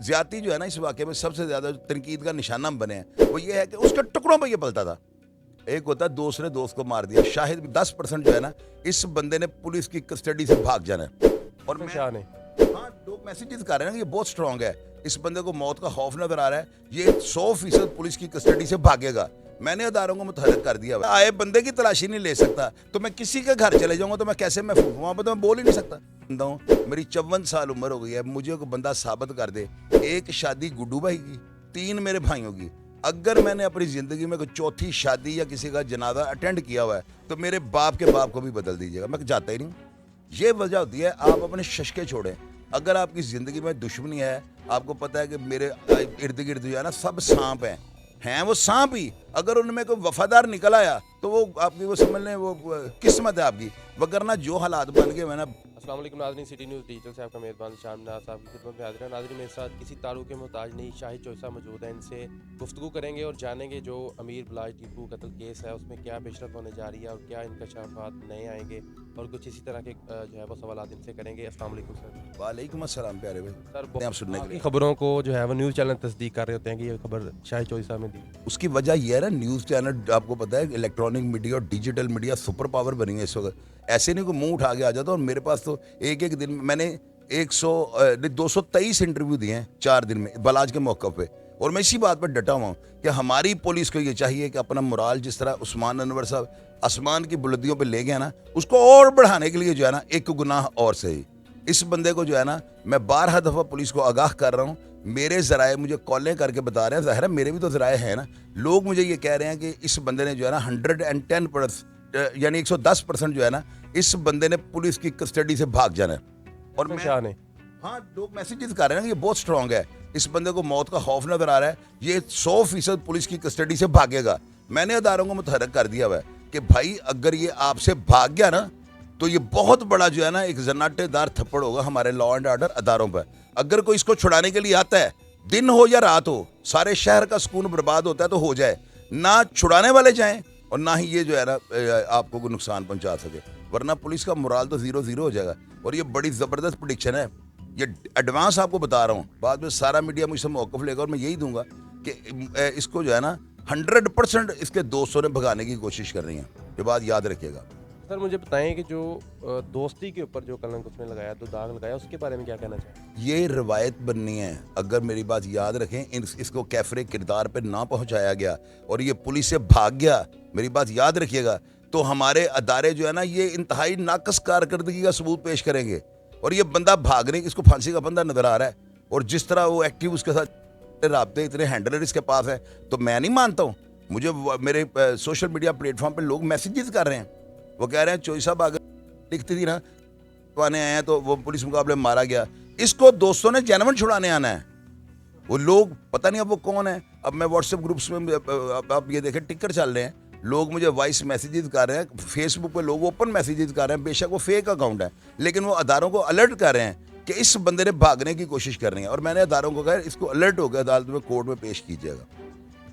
ज्यादती जो है ना इस वाक़े में सबसे ज़्यादा तनकीद का निशाना बने हैं वो ये है कि उसके टुकड़ों पर ये पलता था। एक होता है दोस्त ने दोस्त को मार दिया, शाहिद भी 10% जो है ना इस बंदे ने पुलिस की कस्टडी से भाग जाना है। और मैं शान है। हाँ, लोग मैसेजेस कर रहे हैं ना कि ये बहुत स्ट्रांग है, इस बंदे को मौत का खौफ नजर आ रहा है, ये 100% पुलिस की कस्टडी से भागेगा। मैंने अदारों को मुतहर्रिक कर दिया, आए बंदे की तलाशी नहीं ले सकता तो मैं किसी के घर चले जाऊंगा तो मैं कैसे महफूज, वहां पर तो मैं बोल ही नहीं सकता। मेरी 54 साल उम्र हो गई है, मुझे कोई बंदा साबित कर दे, एक शादी गुड्डू भाई की, 3 मेरे भाइयों की, अगर मैंने अपनी जिंदगी में कोई चौथी शादी या किसी का जनाजा अटेंड किया हुआ है तो मेरे बाप के बाप को भी बदल दीजिएगा, मैं जाता ही नहीं। ये वजह होती है आप अपने शशके छोड़ें। अगर आपकी ज़िंदगी में दुश्मनी है, आपको पता है कि मेरे इर्द गिर्द जो है ना सब सांप हैं वो सांप ही, अगर उनमें कोई वफादार निकल आया तो वो आपकी वो समझ लें वो किस्मत है आपकी, वगरना जो हालात बन गए हैं ना। अस्सलाम वालेकुम नाज़रीन, सिटी न्यूज़ डिजिटल से आपका मेज़बान शाम नाज साहब की खिदमत में हाजिर है। नाज़रीन मेरे साथ किसी ताल्लुक़ के मोहताज नहीं शाहिद चोइसा मौजूद है, इनसे गुफ्तगू करेंगे और जानेंगे जो अमीर बिलाज टीपू कत्ल केस है उसमें क्या पेशरफ होने जा रही है और क्या इंकशाफात नए आएंगे और कुछ इसी तरह के जो है वो सवाल इनसे करेंगे। अस्सलाम वालेकुम सर। वालेकुम अस्सलाम प्यारे भाई। सर आप सुनने के लिए खबरों को जो है वो न्यूज़ चैनल तस्दीक कर रहे होते हैं कि ये खबर शाहिद चोइसा में दी। उसकी वजह यह है ना, न्यूज़ चैनल आपको पता है इलेक्ट्रॉनिक मीडिया और डिजिटल मीडिया सुपर पावर बनी है इस वक्त। ऐसे नहीं कोई मुंह उठा के आ जाता, और मेरे पास तो एक एक दिन में मैंने 223 इंटरव्यू दिए हैं 4 दिन में बलाज के मौके पे, और मैं इसी बात पर डटा हुआ हूँ कि हमारी पुलिस को ये चाहिए कि अपना मोराल जिस तरह उस्मान अनवर साहब आसमान की बुलंदियों पे ले गया ना, उसको और बढ़ाने के लिए जो है ना एक गुनाह और सही। इस बंदे को जो है ना मैं 12 दफ़ा पुलिस को आगाह कर रहा हूँ, मेरे ज़राए मुझे कॉलें करके बता रहे हैं, ज़ाहिर है मेरे भी तो ज़राए हैं ना, लोग मुझे ये कह रहे हैं कि इस बंदे ने जो है ना 110% यानी 110% जो है ना इस बंदे ने पुलिस की कस्टडी से भाग जाना है। और मैं हाँ, लोग मैसेजेस कर रहे हैं ना कि ये बहुत स्ट्रांग है, इस बंदे को मौत का खौफ नजर आ रहा है, ये 100% पुलिस की कस्टडी से भागेगा। मैंने अदारों को मुतहर्रिक कर दिया हुआ है कि भाई अगर ये आपसे भाग गया ना तो ये बहुत बड़ा जो है ना एक जन्नाटेदार थप्पड़ होगा हमारे लॉ एंड ऑर्डर अदारों पर। अगर कोई इसको छुड़ाने के लिए आता है, दिन हो या रात हो, सारे शहर का सुकून बर्बाद होता है तो हो जाए, ना छुड़ाने वाले जाएं और ना ही ये जो है ना आपको कोई नुकसान पहुंचा सके, वरना पुलिस का मोराल तो 0-0 हो जाएगा। और ये बड़ी ज़बरदस्त प्रेडिक्शन है, ये एडवांस आपको बता रहा हूँ, बाद में सारा मीडिया मुझसे मौक़िफ़ लेगा और मैं यही दूंगा कि इसको जो है ना 100% इसके दोस्तों ने भगाने की कोशिश कर रही हैं, ये बात याद रखिएगा। सर मुझे बताएं कि जो दोस्ती के ऊपर जो कलंक उसने लगाया, तो दाग लगाया, उसके बारे में क्या कहना चाहिए? ये रवायत बननी है, अगर मेरी बात याद रखें, इसको कैफरे किरदार पे ना पहुंचाया गया और ये पुलिस से भाग गया, मेरी बात याद रखिएगा, तो हमारे अदारे जो है ना ये इंतहाई नाकस कारकर्दगी का सबूत पेश करेंगे। और ये बंदा भागने इसको फांसी का बंदा नजर आ रहा है, और जिस तरह वो एक्टिव उसके साथ राब्ते इतने हैंडलर इसके पास है, तो मैं नहीं मानता हूँ। मुझे मेरे सोशल मीडिया प्लेटफॉर्म पे लोग मैसेजेस कर रहे हैं, वो कह रहे हैं चोई साहब अगर लिखती थी ना आए हैं तो वो पुलिस मुकाबले में मारा गया, इसको दोस्तों ने जेनवन छुड़ाने आना है। वो लोग पता नहीं अब वो कौन है। अब मैं व्हाट्सएप ग्रुप्स में आप ये देखें टिकर चल रहे हैं, लोग मुझे वॉइस मैसेजेस कर रहे हैं, फेसबुक पे लोग ओपन मैसेजेस कर रहे हैं, बेशक वो फेक अकाउंट है लेकिन वो अदारों को अलर्ट कर रहे हैं कि इस बंदे ने भागने की कोशिश कर रही है। और मैंने अदारों को कहा इसको अलर्ट होकर अदालत में कोर्ट में पेश कीजिएगा।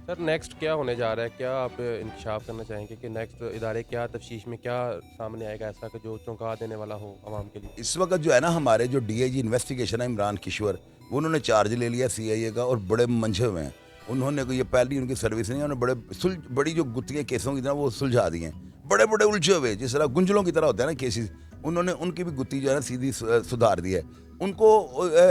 सर नेक्स्ट क्या होने जा रहा है, क्या आप इंकशाफ करना चाहेंगे कि नेक्स्ट इदारे क्या तफ्तीश में क्या सामने आएगा ऐसा कि जो चौंका देने वाला हो आवाम के लिए? इस वक्त जो है ना हमारे जो डीआईजी इन्वेस्टिगेशन है इमरान किश्वर, उन्होंने चार्ज ले लिया सीआईए का और बड़े मंझे हुए हैं। उन्होंने कोई ये पहली उनकी सर्विस नहीं है, उन्होंने बड़ी जो गुत्थियाँ केसों की तरह वो सुलझा दी हैं, बड़े बड़े उलझे हुए जिस तरह गुंजलों की तरह होते हैं ना केसेस, उन्होंने उनकी भी गुत्थी जो है ना सीधी सुधार दी है। उनको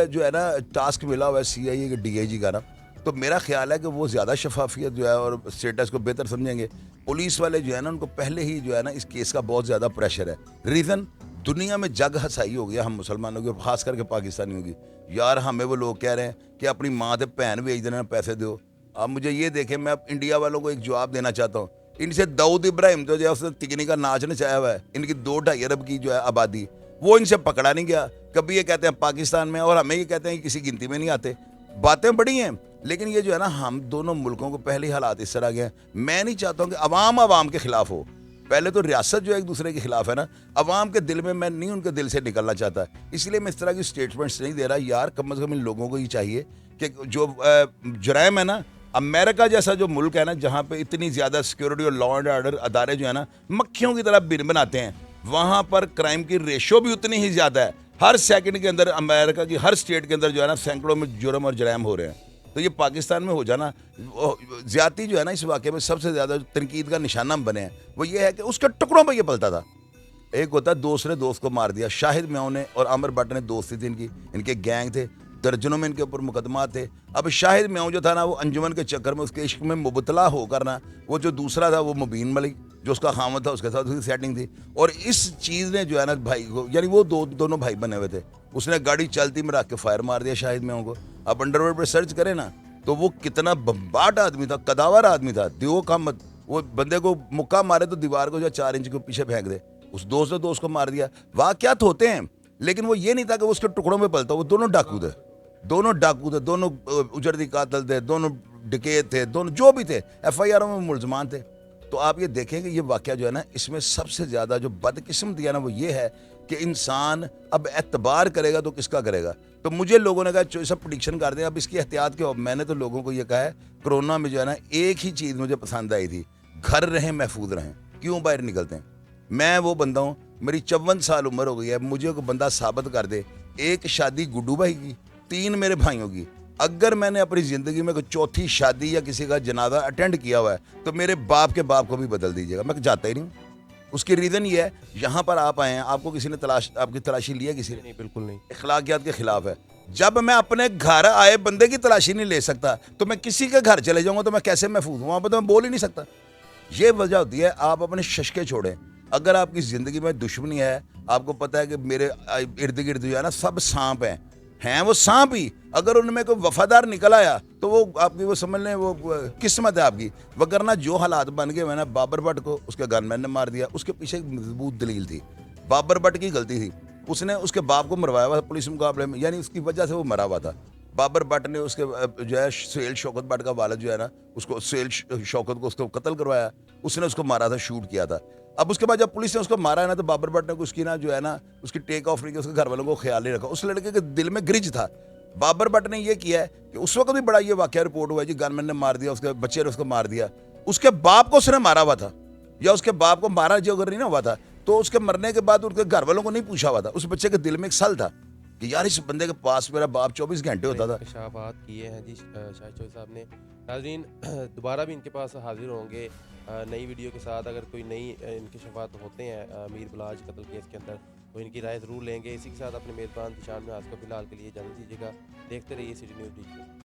जो है ना टास्क मिला हुआ है सीआईए के डीआईजी का ना, तो मेरा ख्याल है कि वो ज़्यादा शफाफियत जो है और स्टेटस को बेहतर समझेंगे। पुलिस वाले जो है ना उनको पहले ही जो है ना इस केस का बहुत ज़्यादा प्रेशर है। रीज़न दुनिया में जग हसाई हो गया हम मुसलमानों की, खास करके पाकिस्तानियों की। यार हमें वो लोग कह रहे हैं कि अपनी माँ से भैन भेज देना, पैसे दो। आप मुझे ये देखें, मैं इंडिया वालों को एक जवाब देना चाहता हूँ, इनसे दाऊद इब्राहिम तो जो है उसने तिकनी का नाच नचाया हुआ है, इनकी 2-2.5 अरब की जो है आबादी, वो इनसे पकड़ा नहीं गया। कभी ये कहते हैं पाकिस्तान में और हमें ये कहते हैं कि किसी गिनती में नहीं आते। बातें बड़ी हैं लेकिन ये जो है ना हम दोनों मुल्कों को पहले ही हालात इस तरह के हैं। मैं नहीं चाहता हूँ कि अवाम के खिलाफ हो। पहले तो रियासत जो एक दूसरे के खिलाफ है ना, अवाम के दिल में मैं नहीं उनके दिल से निकलना चाहता, इसलिए मैं इस तरह की स्टेटमेंट्स नहीं दे रहा। यार कम से कम इन लोगों को ही चाहिए कि जो जुराइम है ना, अमेरिका जैसा जो मुल्क है ना जहाँ पे इतनी ज़्यादा सिक्योरिटी और लॉ एंड ऑर्डर अदारे जो है ना मक्खियों की तरह बिन बनाते हैं, वहाँ पर क्राइम की रेशो भी उतनी ही ज़्यादा है। हर सेकंड के अंदर अमेरिका की हर स्टेट के अंदर जो है ना सैकड़ों में जुर्म और जराइम हो रहे हैं। तो ये पाकिस्तान में हो जाना, ज्यादती जो है ना इस वाक़े में सबसे ज़्यादा तनकीद का निशाना हम बने हैं, वो ये है कि उसके टुकड़ों पर ये पलता था। एक होता है दोस्त ने दोस्त को मार दिया, शाहिद म्याऊं ने और आमिर भट्ट ने दोस्ती थी इनकी, इनके गैंग थे, दर्जनों में इनके ऊपर मुकदमा थे। अब शाहिद म्याऊं जो था ना वो अंजुमन के चक्कर में उसके इश्क में मुबतला होकर ना, वो जो दूसरा था वो मुबीन मलिक जो उसका खामद था उसके साथ उसकी सेटिंग थी, और इस चीज़ ने जो है ना भाई को, यानी वो दोनों भाई बने हुए थे, उसने गाड़ी चलती में रख के फायर मार दिया शाहिद म्याऊं को। अब अंडरवर्ल्ड पर सर्च करें ना तो वो कितना बम्बाट आदमी था, कदावर आदमी था, दियो का मत, वो बंदे को मुक्का मारे तो दीवार को जो 4 इंच के पीछे फेंक दे। उस दोस्त ने दोस्त को मार दिया। वाकयात होते हैं, लेकिन वो ये नहीं था कि वो उसके टुकड़ों में पलता। वो दोनों डाकू थे, दोनों उजरती कातल थे, दोनों डकैत थे, दोनों जो भी थे FIR में मुलजमान थे। तो आप ये देखें कि ये वाकया जो है ना इसमें सबसे ज़्यादा जो बदकिस्मती है ना वो ये है कि इंसान अब एतबार करेगा तो किसका करेगा। तो मुझे लोगों ने कहा सब प्रिडिक्शन कर दें, अब इसकी एहतियात क्यों। मैंने तो लोगों को ये कहा है, कोरोना में जो है ना एक ही चीज़ मुझे पसंद आई थी, घर रहें महफूज रहें, क्यों बाहर निकलते हैं। मैं वो बंदा हूँ, मेरी 54 साल उम्र हो गई है, मुझे कोई बंदा साबित कर दे, एक शादी गुड्डू भाई की, 3 मेरे भाइयों की, अगर मैंने अपनी ज़िंदगी में कोई चौथी शादी या किसी का जनाजा अटेंड किया हुआ है तो मेरे बाप के बाप को भी बदल दीजिएगा, मैं जाता ही नहीं हूँ। उसकी रीज़न ये है, यहाँ पर आप आए हैं, आपको किसी ने आपकी तलाशी ली है, किसी ने नहीं, बिल्कुल नहीं। अखलाकियात के खिलाफ है। जब मैं अपने घर आए बंदे की तलाशी नहीं ले सकता तो मैं किसी के घर चले जाऊँगा तो मैं कैसे महफूज हूँ, वहाँ पर तो मैं बोल ही नहीं सकता। ये वजह होती है, आप अपने शशके छोड़ें। अगर आपकी ज़िंदगी में दुश्मनी है, आपको पता है कि मेरे इर्द गिर्द जो है ना सब सांप हैं वो सांप ही, अगर उनमें कोई वफादार निकल आया तो वो आपकी वो समझ लें वो किस्मत है आपकी। वगरना जो हालात बन गए ना, बाबर भट्ट को उसके गनमैन ने मार दिया, उसके पीछे एक मजबूत दलील थी, बाबर भट्ट की गलती थी, उसने उसके बाप को मरवाया हुआ पुलिस मुकाबले में, यानी उसकी वजह से वो मरा हुआ था। बाबर भट्ट ने उसके जो है सुहेल शौकत भट्ट का वालिद जो है ना उसको, सुहेल शौकत को उसको कत्ल करवाया, उसने उसको मारा था, शूट किया था। अब उसके बाद जब पुलिस ने उसको मारा है ना तो बाबर भट्ट ने उसकी ना जो है ना उसकी टेक ऑफ नहीं की, उसके घर वालों को ख्याल नहीं रखा, उस लड़के के दिल में ग्रिज था। बाबर भट्ट ने ये किया है कि उस वक्त भी बड़ा ये वाकया रिपोर्ट हुआ है जी, गनमैन ने मार दिया, उसके बच्चे ने उसको मार दिया, उसके बाप को उसने मारा हुआ था, या उसके बाप को मारा जो अगर नहीं ना हुआ था तो उसके मरने के बाद उसके घर वालों को नहीं पूछा हुआ था। उस बच्चे के दिल में एक सल था कि यार इस बंदे के पास मेरा बाप 24 घंटे होता था। इंकशाफात किए हैं जी शाहिद चौधरी साहब ने। नाज़रीन दोबारा भी इनके पास हाजिर होंगे नई वीडियो के साथ। अगर कोई नई इंकशाफात होते हैं अमीर बलाज कत्ल केस के अंदर तो इनकी राय ज़रूर लेंगे। इसी के साथ अपने मेज़बान निशान में आज को फिलहाल के लिए इजाज़त दीजिएगा। देखते रहिए सिटी न्यूज़ डिजिटल।